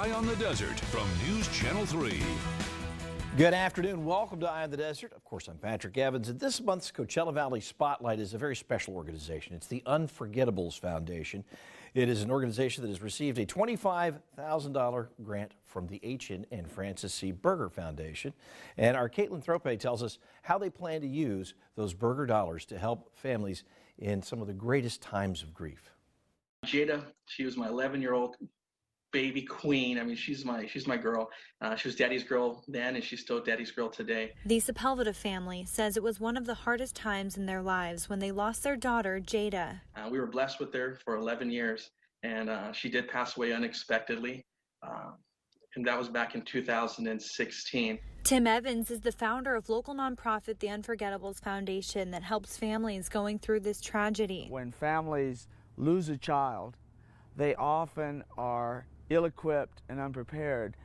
Eye on the Desert from News Channel 3. Good afternoon. Welcome to Eye on the Desert. Of course, I'm Patrick Evans, and this month's Coachella Valley Spotlight is a very special organization. It's the Unforgettables Foundation. It is an organization that has received a $25,000 grant from the H.N. and Francis C. Berger Foundation. And our Caitlin Thrope tells us how they plan to use those Berger dollars to help families in some of the greatest times of grief. Jada, she was my 11-year-old baby queen. I mean, she's my girl. She was daddy's girl then, and she's still daddy's girl today. The Sepulveda family says it was one of the hardest times in their lives when they lost their daughter, Jada. We were blessed with her for 11 years, and she did pass away unexpectedly, and that was back in 2016. Tim Evans is the founder of local nonprofit The Unforgettables Foundation that helps families going through this tragedy. When families lose a child, they often are ill-equipped and unprepared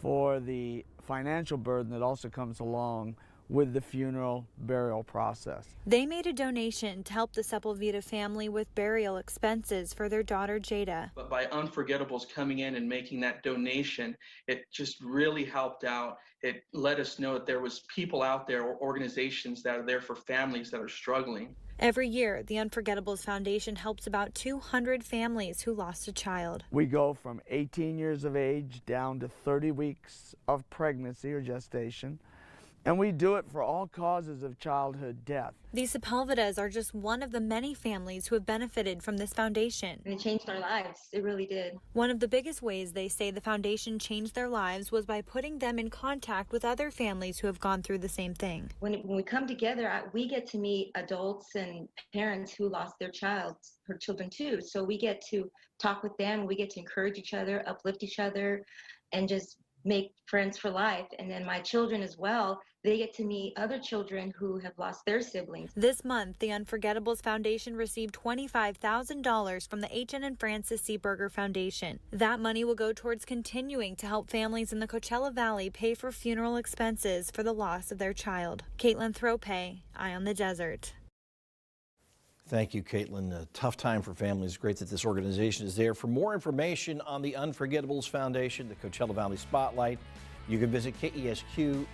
for the financial burden that also comes along with the funeral burial process. They made a donation to help the Sepulveda family with burial expenses for their daughter Jada. But by Unforgettables coming in and making that donation, it just really helped out. It let us know that there was people out there or organizations that are there for families that are struggling. Every year, the Unforgettables Foundation helps about 200 families who lost a child. We go from 18 years of age down to 30 weeks of pregnancy or gestation, and we do it for all causes of childhood death. The Sepulvedas are just one of the many families who have benefited from this foundation. And it changed our lives. It really did. One of the biggest ways they say the foundation changed their lives was by putting them in contact with other families who have gone through the same thing. When we come together, we get to meet adults and parents who lost their children too. So we get to talk with them. We get to encourage each other, uplift each other, and just make friends for life. And then my children as well, they get to meet other children who have lost their siblings. This month, the Unforgettables Foundation received $25,000 from the H.N. and Francis C. Berger Foundation. That money will go towards continuing to help families in the Coachella Valley pay for funeral expenses for the loss of their child. Caitlin Thrope, Eye on the Desert. Thank you, Caitlin. A tough time for families. Great that this organization is there. For more information on the Unforgettables Foundation, the Coachella Valley Spotlight, you can visit KESQ.com.